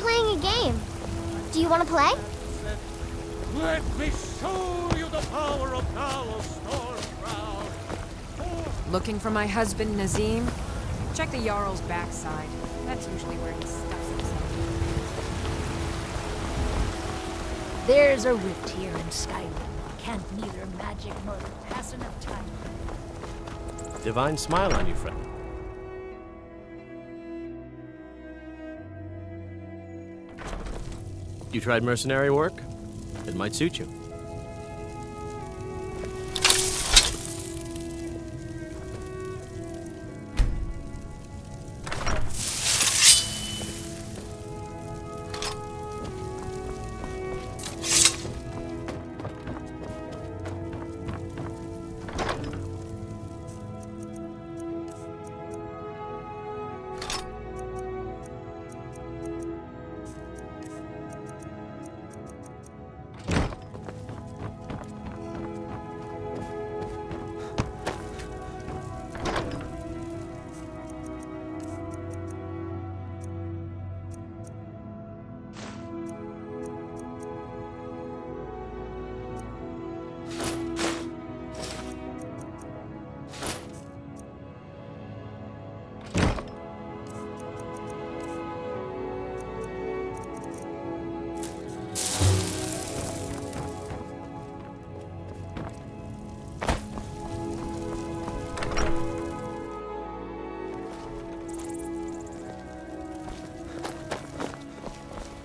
playing a game. Do you want to play? Let me show you the power of Talos Stormcrown. Looking for my husband, Nazim? Check the Jarl's backside. That's usually where he stuffs himself. There's a rift here in Skyrim. Can't neither magic nor pass enough time. Divine smile on you, friend. You tried mercenary work? It might suit you.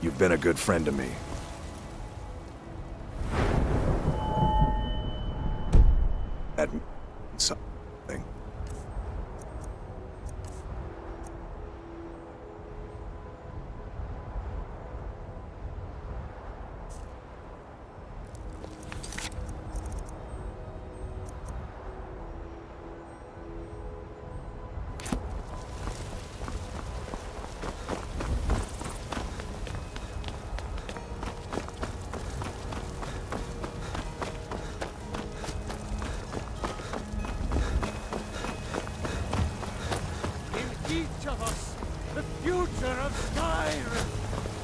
You've been a good friend to me. At something. Each of us, the future of Skyrim.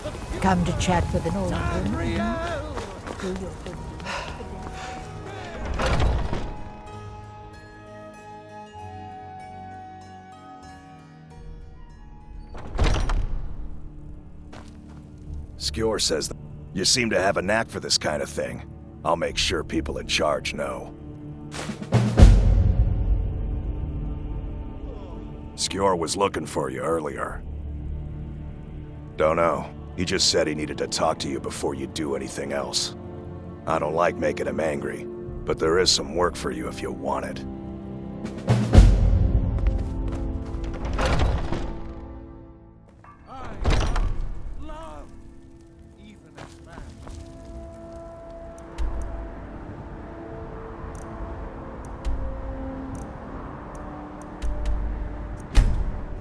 The future Come to chat with an old of woman. Ariel. Skjor says that you seem to have a knack for this kind of thing. I'll make sure people in charge know. Skjor was looking for you earlier. Don't know. He just said he needed to talk to you before you do anything else. I don't like making him angry, but there is some work for you if you want it. I love, even as man.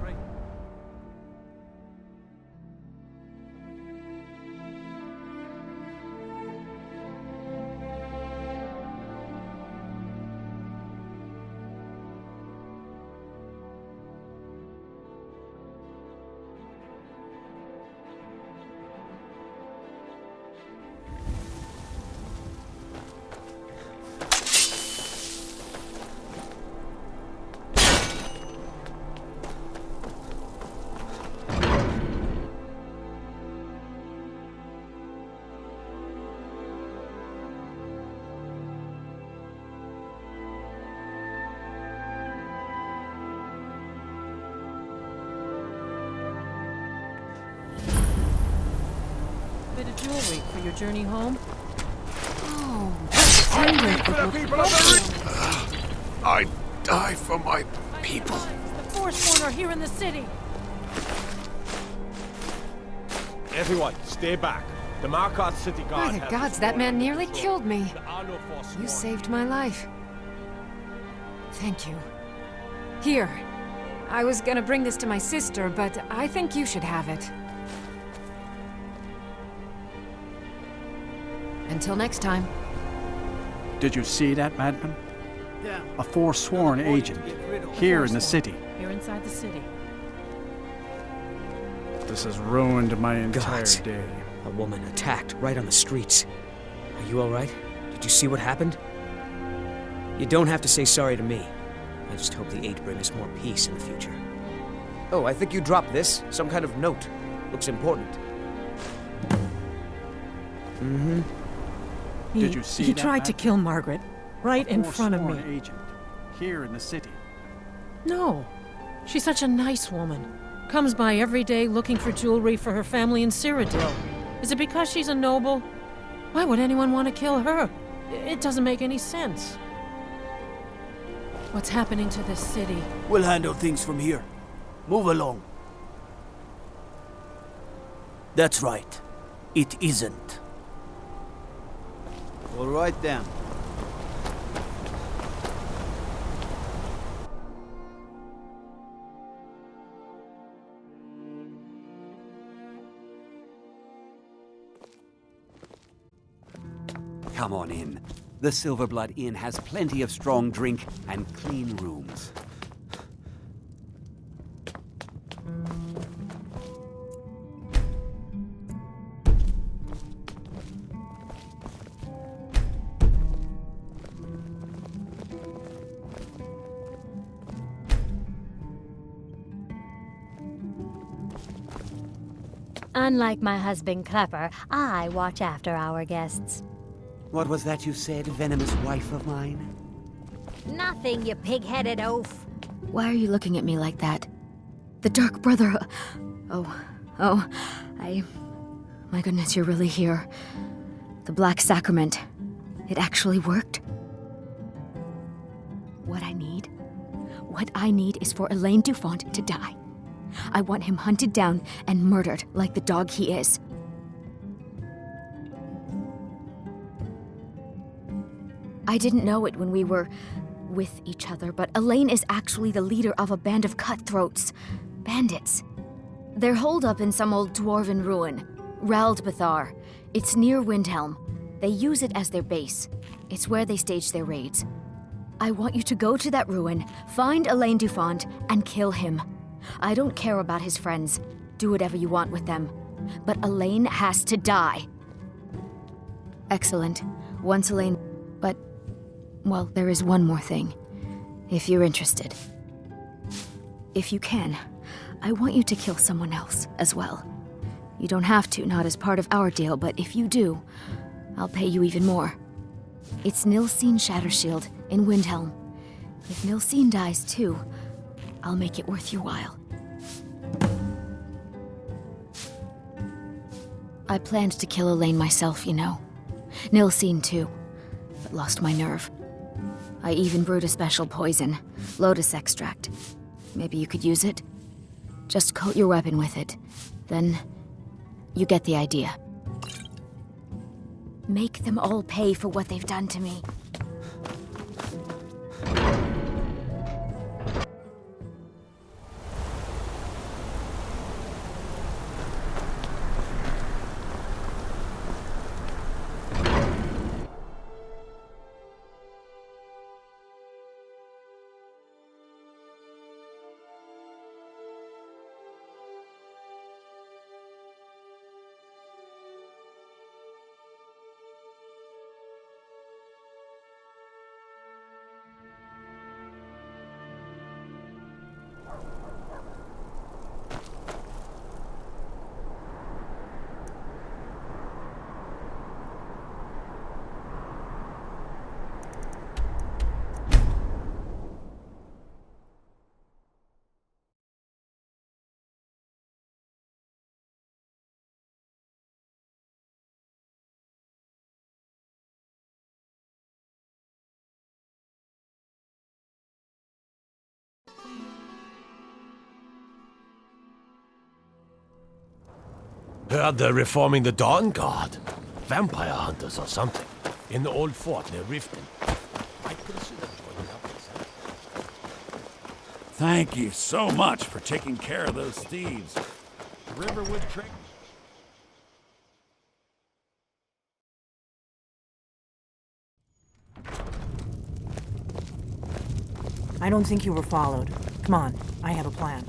Great. Bit of jewelry for your journey home? Oh, I die for my people. the Forsworn are here in the city. Everyone, stay back. The Markot City Guard. By the has gods, that man nearly killed me. There are no Forsworn. You saved my life. Thank you. Here. I was gonna bring this to my sister, but I think you should have it. Until next time. Did you see that, madman? A forsworn agent, here in the city. You're inside the city. The This has ruined my entire Gods. day. A woman attacked right on the streets. Are you alright? Did you see what happened? You don't have to say sorry to me. I just hope the 8 bring us more peace in the future. Oh, I think you dropped this. Some kind of note. Looks important. Mm-hmm. Did you see He that, tried to Matt? kill Margaret, right in front of me. Forsworn agent, here in the city. No. She's such a nice woman. Comes by every day looking for jewelry for her family in Cyrodiil. Is it because she's a noble? Why would anyone want to kill her? It doesn't make any sense. What's happening to this city? We'll handle things from here. Move along. That's right. It isn't. All right then. Come on in. The Silverblood Inn has plenty of strong drink and clean rooms. Unlike my husband Clepper, I watch after our guests. What was that you said, venomous wife of mine? Nothing, you pig-headed oaf. Why are you looking at me like that? The Dark Brother... My goodness, you're really here. The Black Sacrament. It actually worked? What I need is for Elaine Dufont to die. I want him hunted down and murdered like the dog he is. I didn't know it when we were with each other, but Elaine is actually the leader of a band of cutthroats. Bandits. They're holed up in some old dwarven ruin. Raldbathar. It's near Windhelm. They use it as their base. It's where they stage their raids. I want you to go to that ruin, find Elaine Dufont, and kill him. I don't care about his friends. Do whatever you want with them. But Elaine has to die. Excellent. Once Elaine... But... Well, there is one more thing. If you're interested. If you can, I want you to kill someone else as well. You don't have to, not as part of our deal, but if you do, I'll pay you even more. It's Nilsine Shattershield in Windhelm. If Nilsine dies too, I'll make it worth your while. I planned to kill Elaine myself, you know. Nilsine too, but lost my nerve. I even brewed a special poison, lotus extract. Maybe you could use it? Just coat your weapon with it. Then, you get the idea. Make them all pay for what they've done to me. Heard they're reforming the Dawn Guard. Vampire hunters or something. In the old fort near Riften. I'd consider joining up myself. Thank you so much for taking care of those thieves. Riverwood Trade. I don't think you were followed. Come on, I have a plan.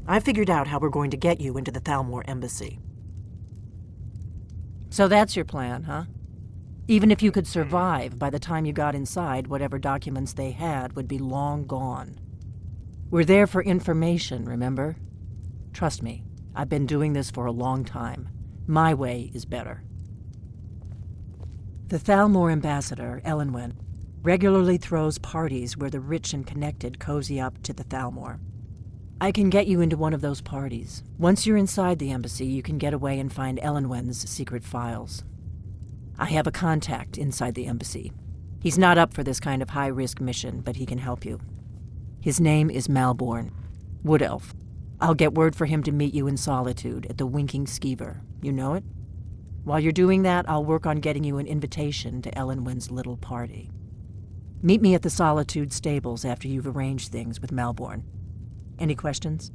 I figured out how we're going to get you into the Thalmor embassy. So that's your plan, huh? Even if you could survive, by the time you got inside, whatever documents they had would be long gone. We're there for information, remember? Trust me, I've been doing this for a long time. My way is better. The Thalmor ambassador, Elenwen, regularly throws parties where the rich and connected cozy up to the Thalmor. I can get you into one of those parties. Once you're inside the embassy, you can get away and find Elenwen's secret files. I have a contact inside the embassy. He's not up for this kind of high-risk mission, but he can help you. His name is Malborn, Wood Elf. I'll get word for him to meet you in Solitude at the Winking Skeever. You know it? While you're doing that, I'll work on getting you an invitation to Elenwen's little party. Meet me at the Solitude stables after you've arranged things with Malborn. Any questions?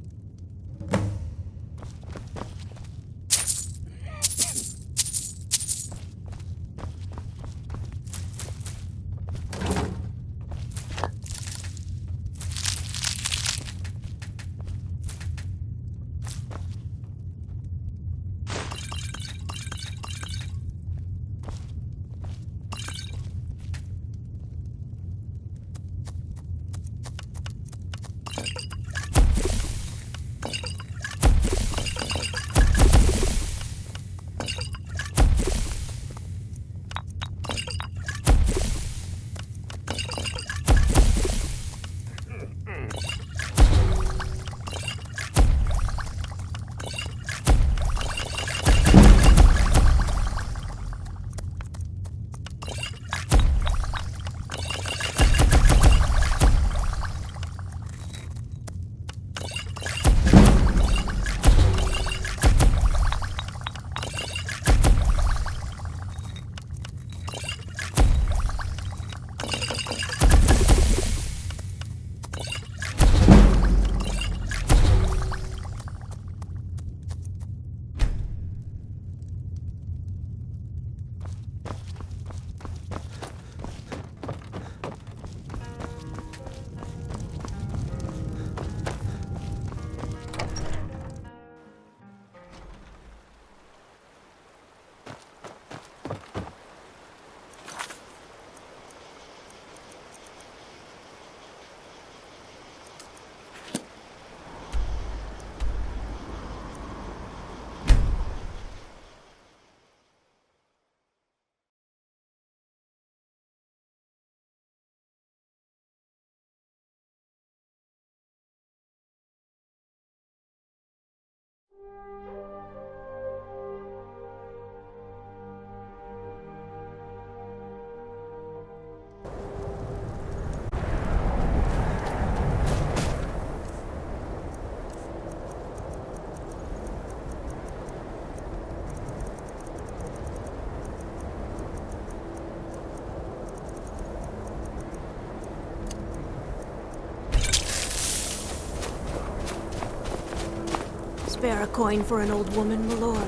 Spare a coin for an old woman, my lord.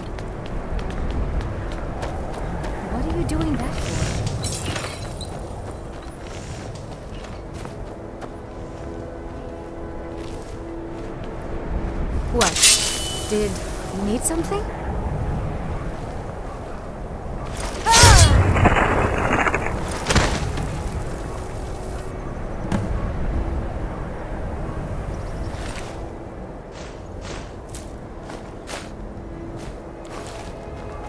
What are you doing that for? What? Did you need something?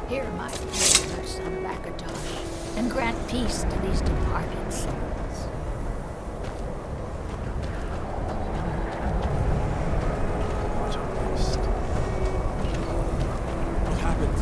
Hear my prayer, son of Akatosh, and grant peace to these departed souls. What a waste. What happened?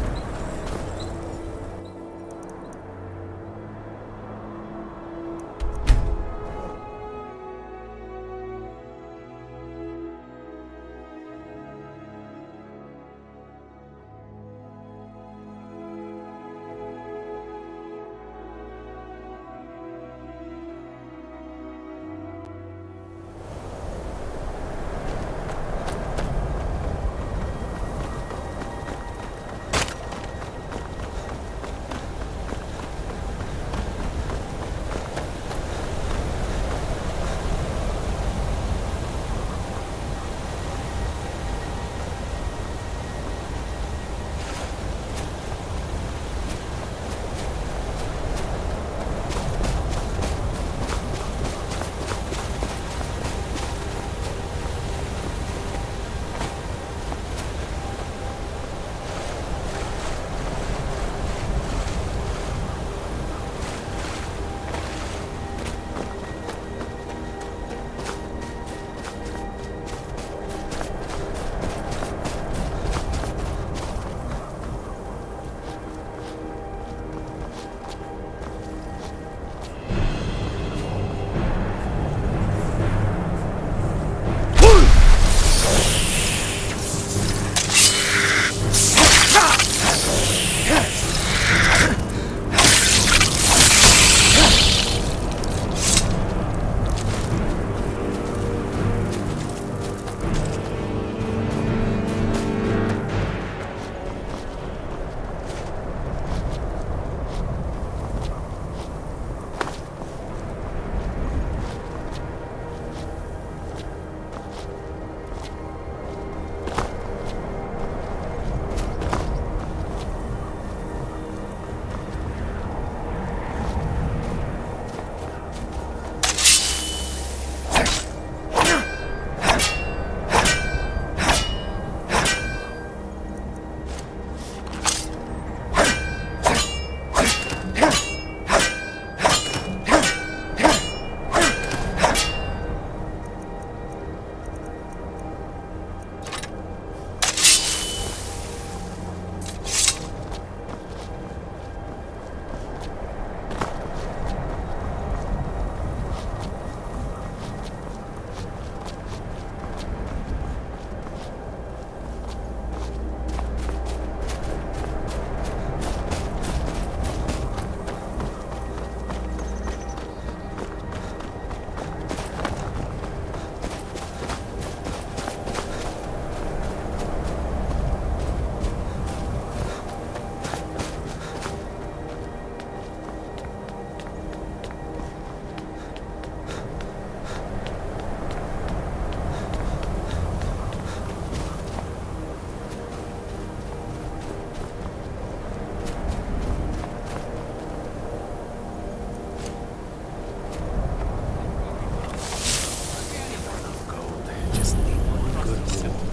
must be one good rule.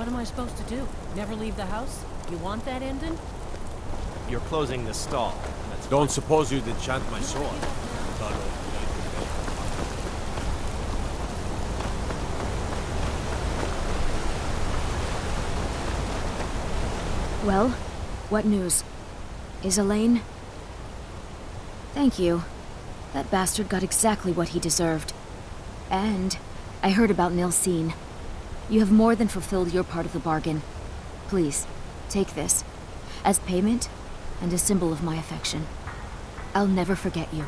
What am I supposed to do? Never leave the house? You want that ending? You're closing the stall. Don't suppose you'd enchant my sword. Well, what news? Is Elaine? Thank you. That bastard got exactly what he deserved. And I heard about Nilsine. You have more than fulfilled your part of the bargain. Please, take this. As payment, and a symbol of my affection. I'll never forget you.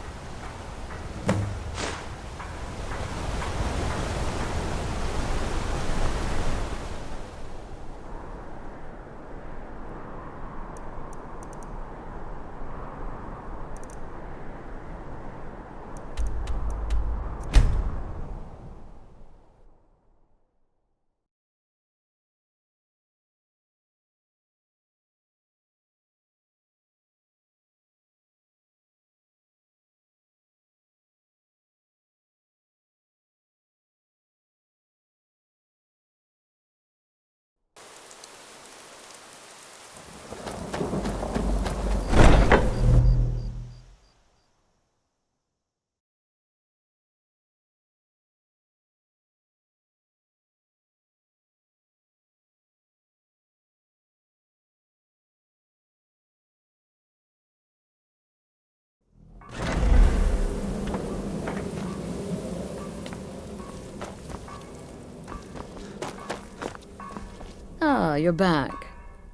Ah, you're back.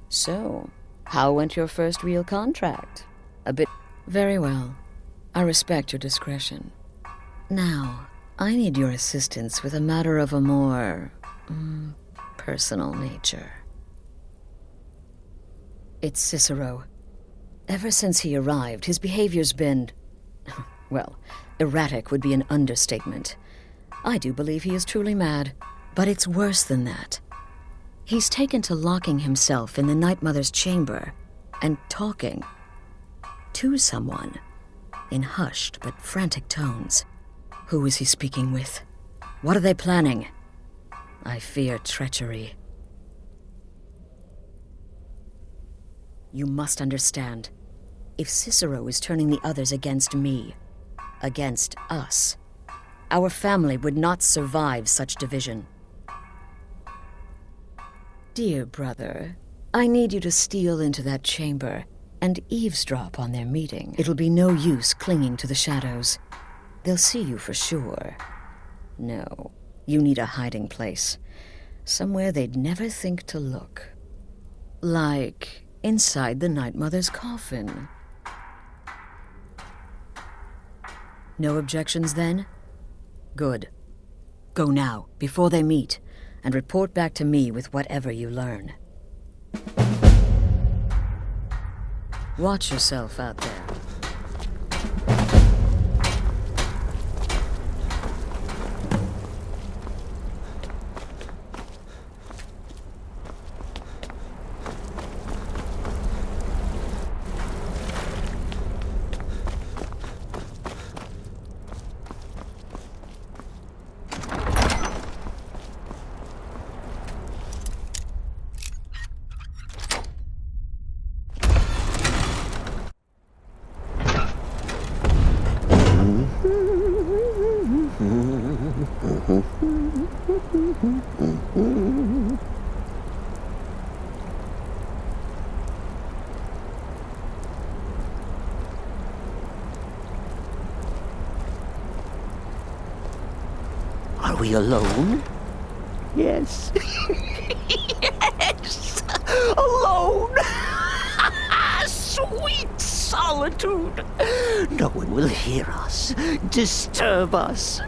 So, how went your first real contract? A bit... Very well. I respect your discretion. Now, I need your assistance with a matter of a more... personal nature. It's Cicero. Ever since he arrived, his behavior's been... well, erratic would be an understatement. I do believe he is truly mad, but it's worse than that. He's taken to locking himself in the Night Mother's chamber and talking to someone in hushed but frantic tones. Who is he speaking with? What are they planning? I fear treachery. You must understand. If Cicero is turning the others against me, against us, our family would not survive such division. Dear brother, I need you to steal into that chamber and eavesdrop on their meeting. It'll be no use clinging to the shadows. They'll see you for sure. No, you need a hiding place. Somewhere they'd never think to look. Like inside the Night Mother's coffin. No objections then? Good. Go now, before they meet, and report back to me with whatever you learn. Watch yourself out there. Are we alone? Yes. Yes! Alone! Sweet solitude! No one will hear us, disturb us.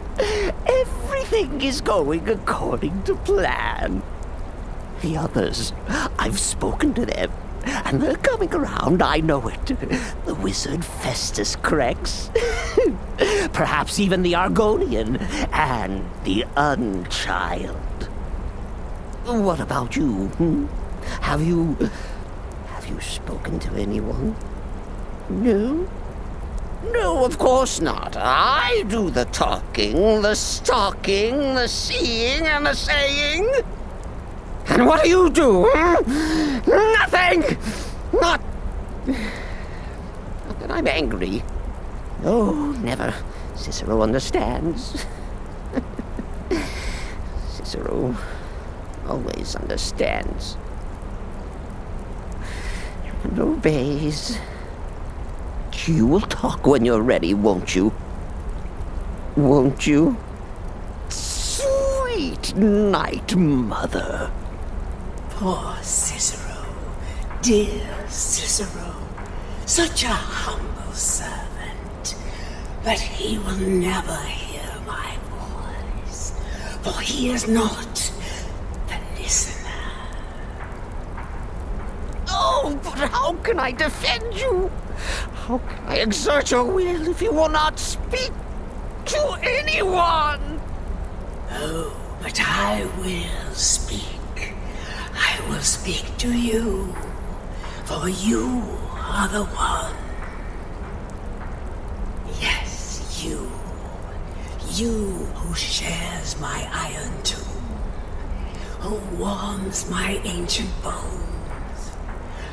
Everything is going according to plan. The others, I've spoken to them, and they're coming around, I know it. The wizard Festus Crex. Perhaps even the Argonian, and the Unchild. What about you? Have you spoken to anyone? No? No, of course not. I do the talking, the stalking, the seeing, and the saying. And what do you do? Nothing! Not that I'm angry. No, never. Cicero understands. Cicero always understands. And obeys. You will talk when you're ready, won't you? Won't you? Sweet night, Mother. Poor Cicero, dear Cicero, such a humble servant, but he will never hear my voice, for he is not the listener. Oh, but how can I defend you? How can I exert your will if you will not speak to anyone? Oh, but I will speak. I will speak to you, for you are the one. Yes, you. You who shares my iron tomb, who warms my ancient bones.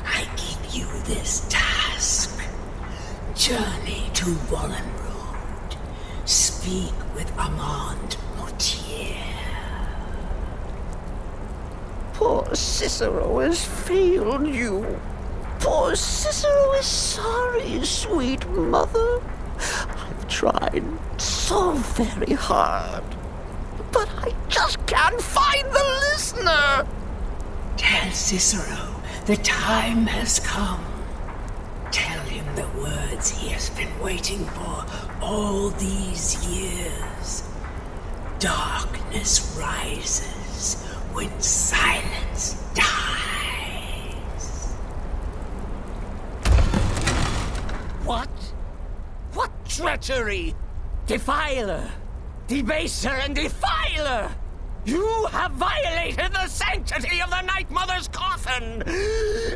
I give you this task. Journey to Wallen Road. Speak with Armand Mortier. Poor Cicero has failed you. Poor Cicero is sorry, sweet mother. I've tried so very hard, but I just can't find the listener. Tell Cicero the time has come. Tell him the words he has been waiting for all these years. Darkness rises when silence dies. What? What treachery? Defiler! Debaser and defiler! You have violated the sanctity of the Night Mother's coffin!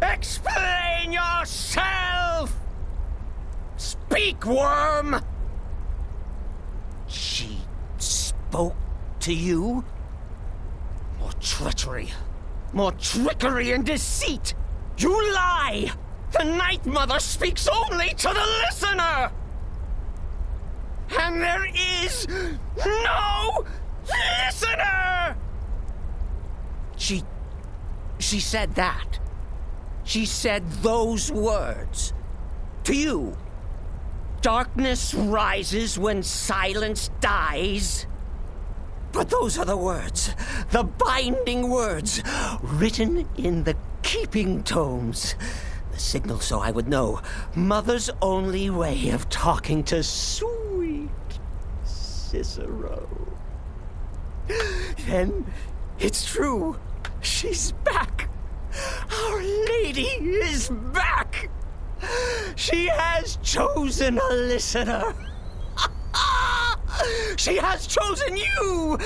Explain yourself! Speak, worm! She spoke to you? More treachery, more trickery and deceit! You lie! The Night Mother speaks only to the listener! And there is no listener! She said that. She said those words. To you. Darkness rises when silence dies. But those are the words, the binding words, written in the keeping tomes. The signal so I would know. Mother's only way of talking to sweet Cicero. Then it's true. She's back. Our Lady is back. She has chosen a listener. She has chosen you.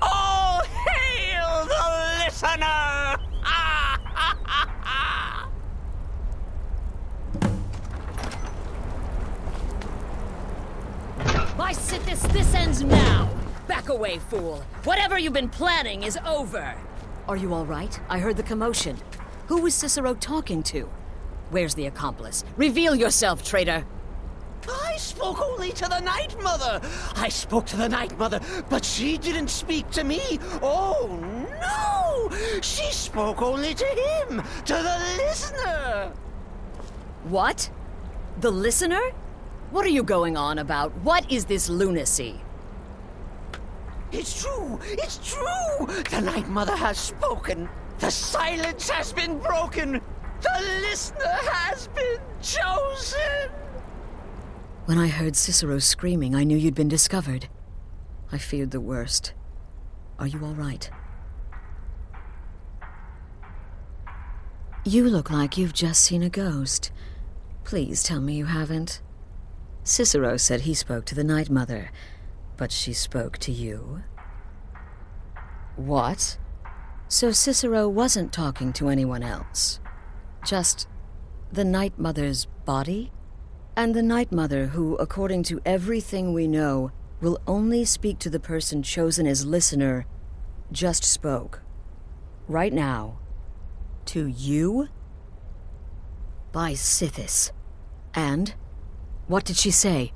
All hail the listener. Why sit this ends now? Back away, fool. Whatever you've been planning is over. Are you all right? I heard the commotion. Who was Cicero talking to? Where's the accomplice? Reveal yourself, traitor. I spoke only to the Night Mother. I spoke to the Night Mother, but she didn't speak to me. Oh, no! She spoke only to him, to the listener. What? The listener? What are you going on about? What is this lunacy? It's true! It's true! The Night Mother has spoken. The silence has been broken. The listener has been chosen. When I heard Cicero screaming, I knew you'd been discovered. I feared the worst. Are you all right? You look like you've just seen a ghost. Please tell me you haven't. Cicero said he spoke to the Night Mother, but she spoke to you? What? So Cicero wasn't talking to anyone else? Just the Night Mother's body? And the Night Mother who, according to everything we know, will only speak to the person chosen as listener just spoke, right now, to you? By Sithis. And? What did she say?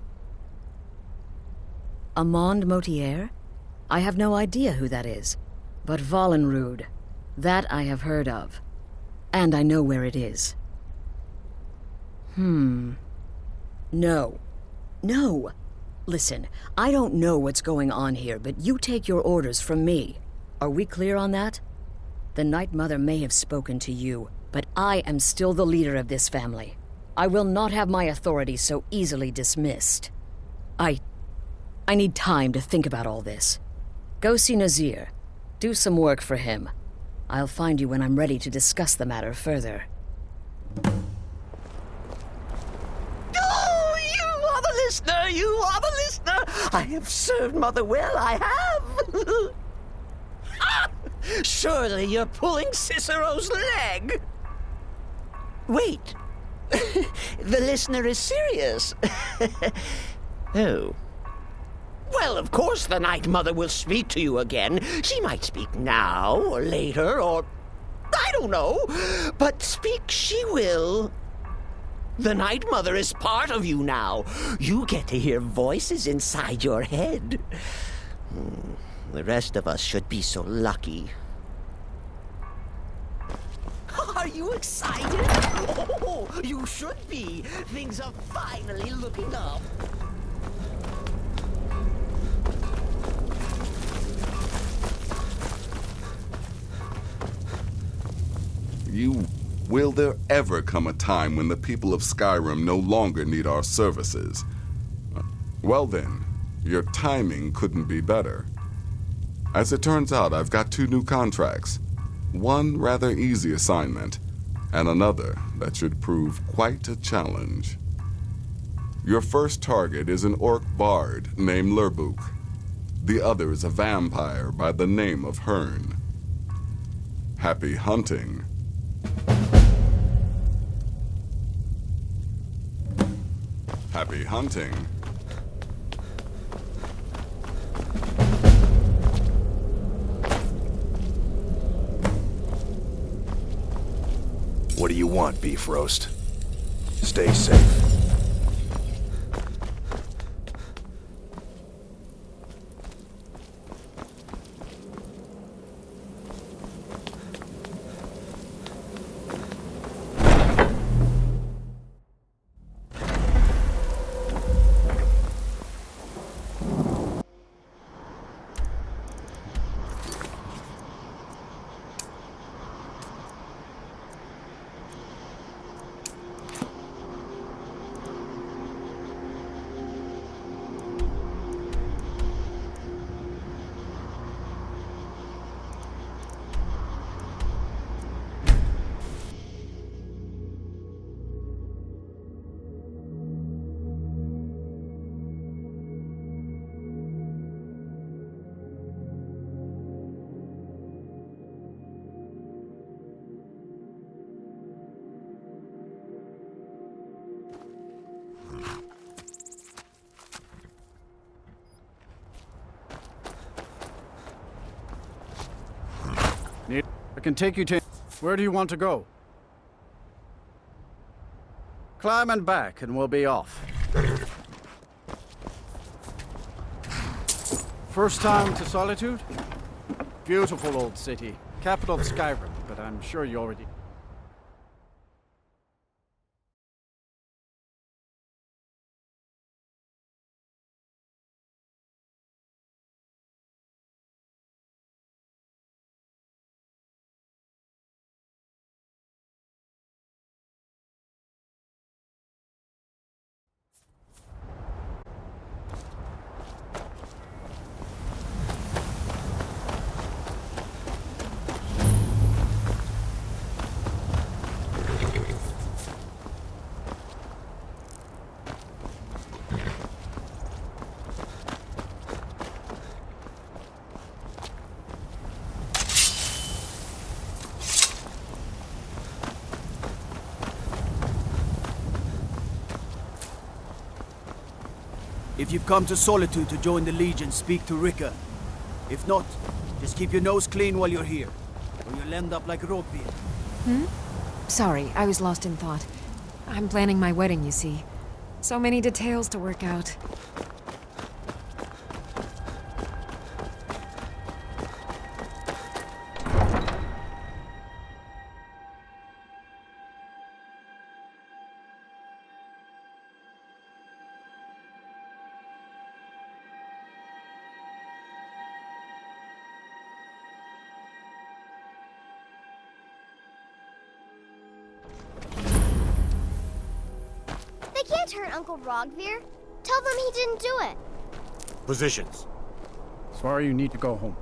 Amand Motier? I have no idea who that is. But Valenrud, that I have heard of. And I know where it is. No. No! Listen, I don't know what's going on here, but you take your orders from me. Are we clear on that? The Night Mother may have spoken to you, but I am still the leader of this family. I will not have my authority so easily dismissed. I need time to think about all this. Go see Nazir. Do some work for him. I'll find you when I'm ready to discuss the matter further. Oh, you are the listener! You are the listener! I have served Mother well, I have! Surely you're pulling Cicero's leg! Wait. The listener is serious. Oh. Well, of course the Night Mother will speak to you again. She might speak now, or later, or... I don't know. But speak she will. The Night Mother is part of you now. You get to hear voices inside your head. The rest of us should be so lucky. Are you excited? Oh, you should be. Things are finally looking up. Will there ever come a time when the people of Skyrim no longer need our services? Well then, your timing couldn't be better. As it turns out, I've got 2 new contracts. One rather easy assignment, and another that should prove quite a challenge. Your first target is an orc bard named Lurbuk. The other is a vampire by the name of Hearn. Happy hunting. Happy hunting. What do you want, Beef Roast? Stay safe. I can take you to... Where do you want to go? Climb and back, and we'll be off. First time to Solitude? Beautiful old city. Capital of Skyrim, but I'm sure you already... If you've come to Solitude to join the Legion, speak to Rika. If not, just keep your nose clean while you're here, or you'll end up like Rockbeard. Sorry, I was lost in thought. I'm planning my wedding, you see. So many details to work out. They can't hurt Uncle Rogvir. Tell them he didn't do it. Positions. Svar, you need to go home.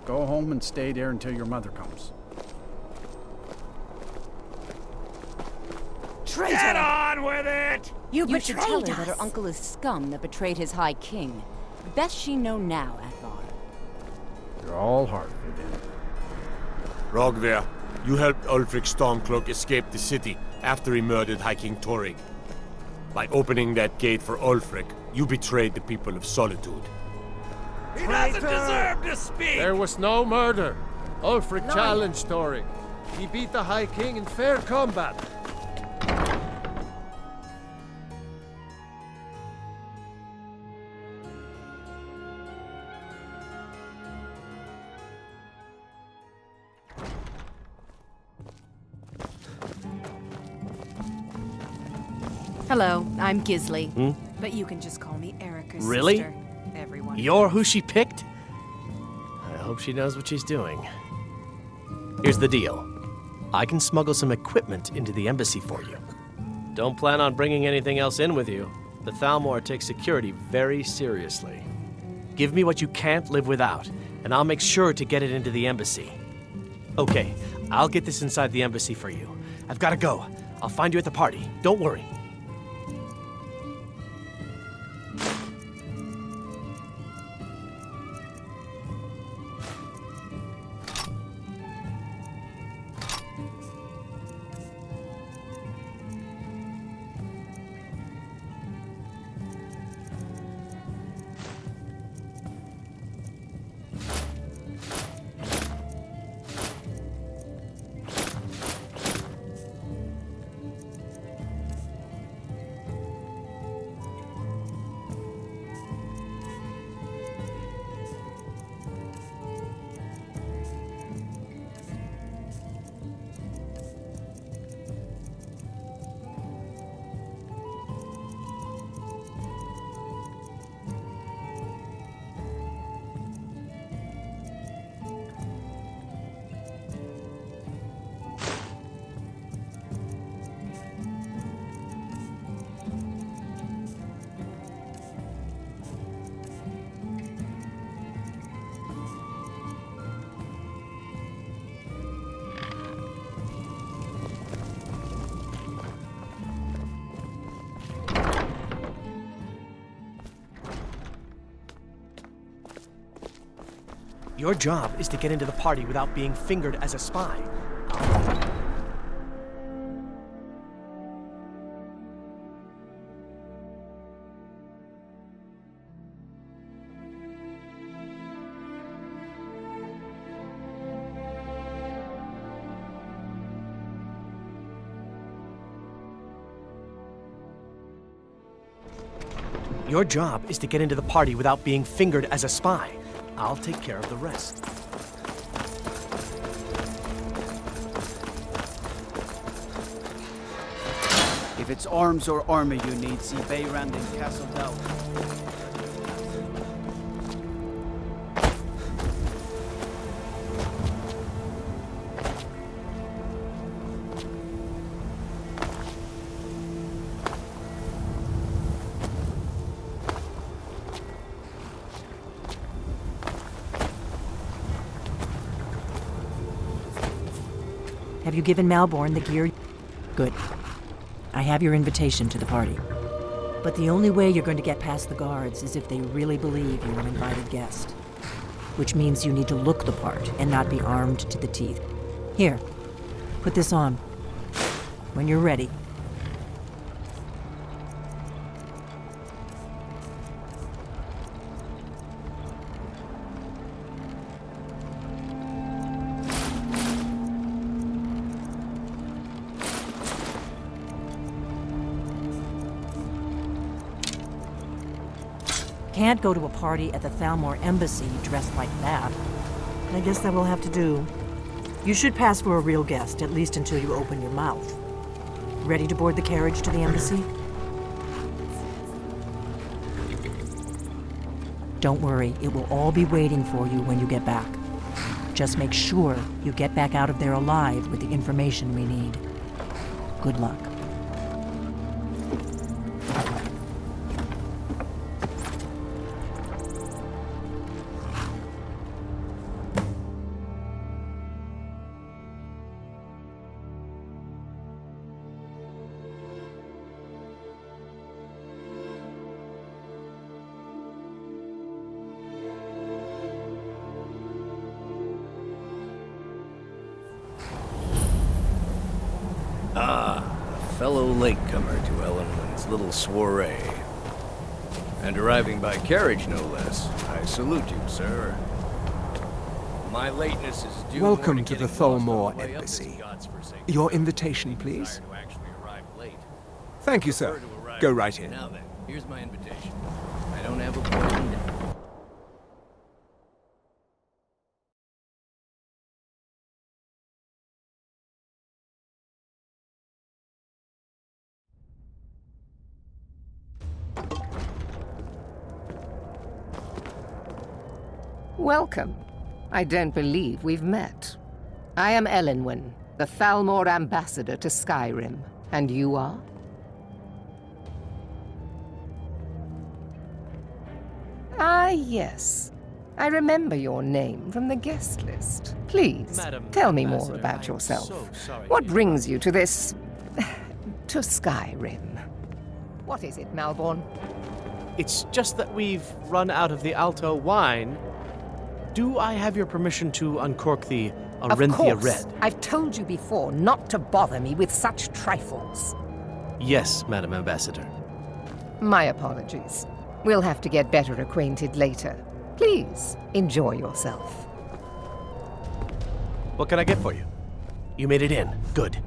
Go home and stay there until your mother comes. Traitor! Get on with it! You should tell her betrayed that her us. uncle is scum that betrayed his High King. Best she know now, Athvar. You're all heart, Vivian. Rogvir, you helped Ulfric Stormcloak escape the city after he murdered High King Torrig. By opening that gate for Ulfric, you betrayed the people of Solitude. He doesn't deserve to speak! There was no murder. Ulfric challenged Torrig. He beat the High King in fair combat. Hello, I'm Gisli. But you can just call me Erica's Really? sister. Everyone. You're who she picked? I hope she knows what she's doing. Here's the deal. I can smuggle some equipment into the embassy for you. Don't plan on bringing anything else in with you. The Thalmor takes security very seriously. Give me what you can't live without, and I'll make sure to get it into the embassy. Okay, I'll get this inside the embassy for you. I've got to go. I'll find you at the party. Don't worry. Your job is to get into the party without being fingered as a spy. Your job is to get into the party without being fingered as a spy. I'll take care of the rest. If it's arms or armor you need, see Beyrand in Castle Down. Have you given Malborn the gear? Good. I have your invitation to the party. But the only way you're going to get past the guards is if they really believe you're an invited guest. Which means you need to look the part and not be armed to the teeth. Here, put this on. When you're ready. can't go to a party at the Thalmor Embassy dressed like that. I guess that will have to do. You should pass for a real guest, at least until you open your mouth. Ready to board the carriage to the embassy? Don't worry, it will all be waiting for you when you get back. Just make sure you get back out of there alive with the information we need. Good luck. A fellow latecomer to Ellenland's little soiree. And arriving by carriage, no less. I salute you, sir. My lateness is due. Welcome to the Thalmor Embassy. Your invitation, please. Thank you, sir. Go right in. Now then, here's my invitation. I don't have a point. Welcome. I don't believe we've met. I am Elenwen, the Thalmor ambassador to Skyrim. And you are? Ah, yes. I remember your name from the guest list. Please, tell me more about yourself. What brings you to this... to Skyrim? What is it, Malborn? It's just that we've run out of the Alto wine. Do I have your permission to uncork the Arinthia Red? I've told you before not to bother me with such trifles. Yes, Madam Ambassador. My apologies. We'll have to get better acquainted later. Please, enjoy yourself. What can I get for you? You made it in. Good.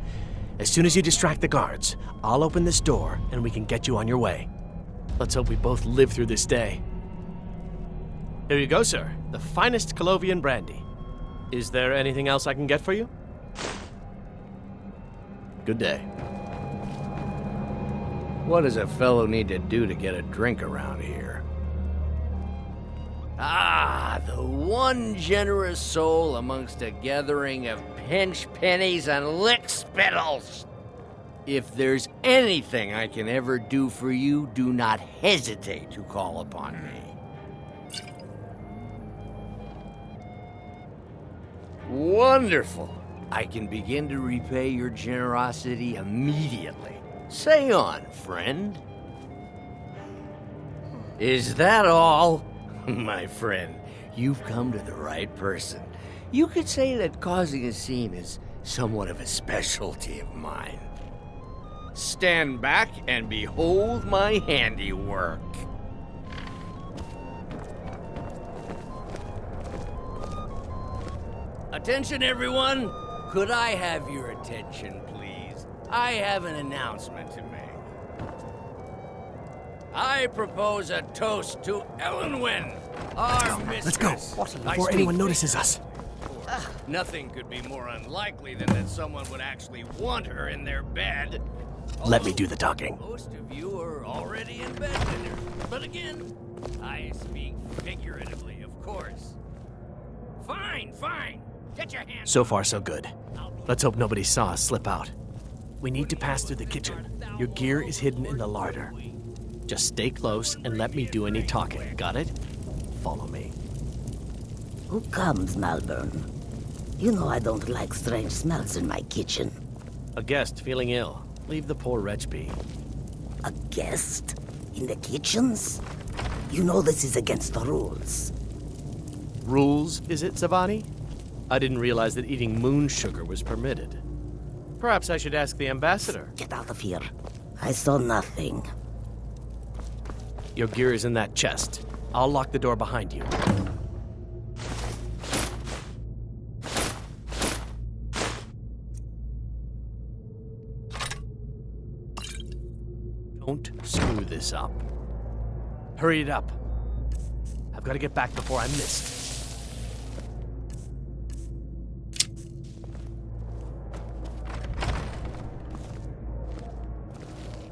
As soon as you distract the guards, I'll open this door and we can get you on your way. Let's hope we both live through this day. Here you go, sir. The finest Colovian brandy. Is there anything else I can get for you? Good day. What does a fellow need to do to get a drink around here? Ah, the one generous soul amongst a gathering of pinch pennies and lick spittles. If there's anything I can ever do for you, do not hesitate to call upon me. Wonderful. I can begin to repay your generosity immediately. Say on, friend. Is that all? My friend, you've come to the right person. You could say that causing a scene is somewhat of a specialty of mine. Stand back and behold my handiwork. Attention, everyone! Could I have your attention, please? I have an announcement to make. I propose a toast to Elenwen, our mistress. Let's go, before anyone notices us. Nothing could be more unlikely than that someone would actually want her in their bed. Let me do the talking. Most of you are already in bed with her. But again, I speak figuratively, of course. Fine, fine. Get your hands. So far, so good. Let's hope nobody saw us slip out. We need to pass through the kitchen. Your gear is hidden in the larder. Just stay close and let me do any talking. Got it? Follow me. Who comes, Malborn? You know I don't like strange smells in my kitchen. A guest feeling ill. Leave the poor wretch be. A guest? In the kitchens? You know this is against the rules. Rules, is it, Zavani? I didn't realize that eating moon sugar was permitted. Perhaps I should ask the ambassador. Get out of here. I saw nothing. Your gear is in that chest. I'll lock the door behind you. Don't screw this up. Hurry it up. Gotta get back before I'm missed.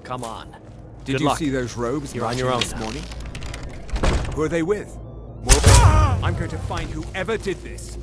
Come on. Did Good you luck. see those robes You're on your own this now. morning? Who are they with? I'm going to find whoever did this.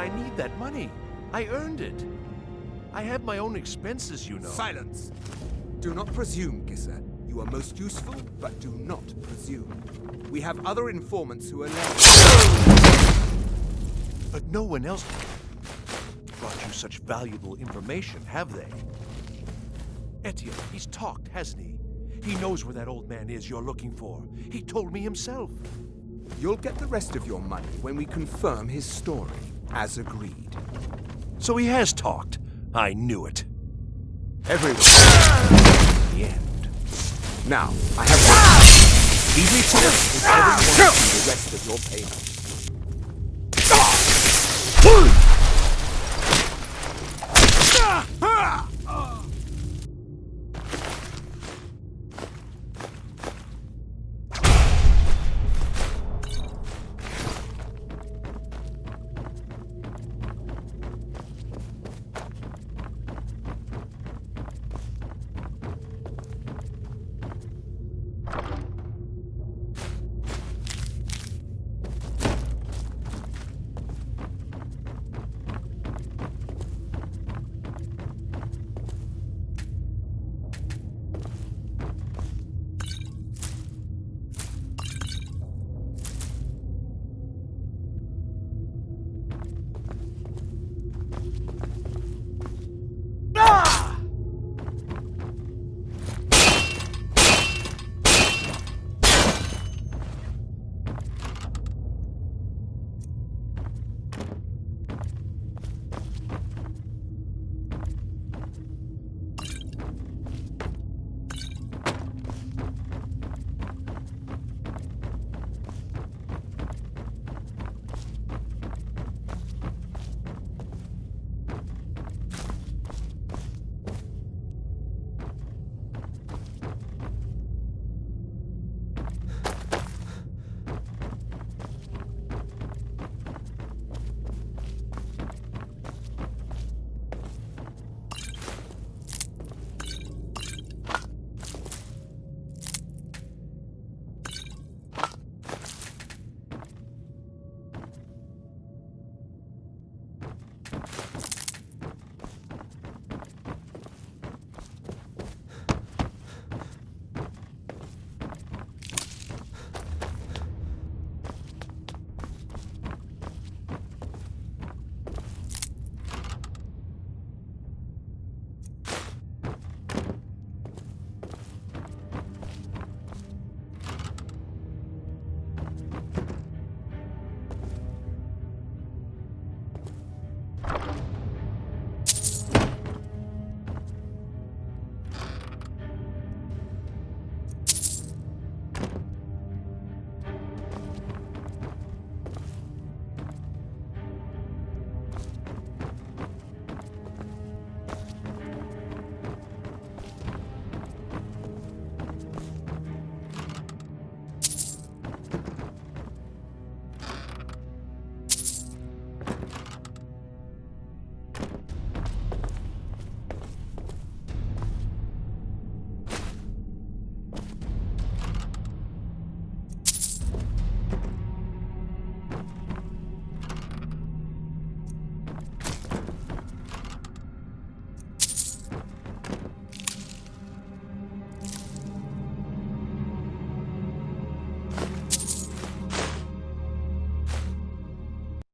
I need that money. I earned it. I have my own expenses, you know. Silence! Do not presume, Gisser. You are most useful, but do not presume. We have other informants who are less. But no one else brought you such valuable information, have they? Etienne, he's talked, hasn't he? He knows where that old man is you're looking for. He told me himself. You'll get the rest of your money when we confirm his story, as agreed. So he has talked. I knew it. Everyone. The end. Now, I have one. Leave me to it if everyone wants the rest of your payment.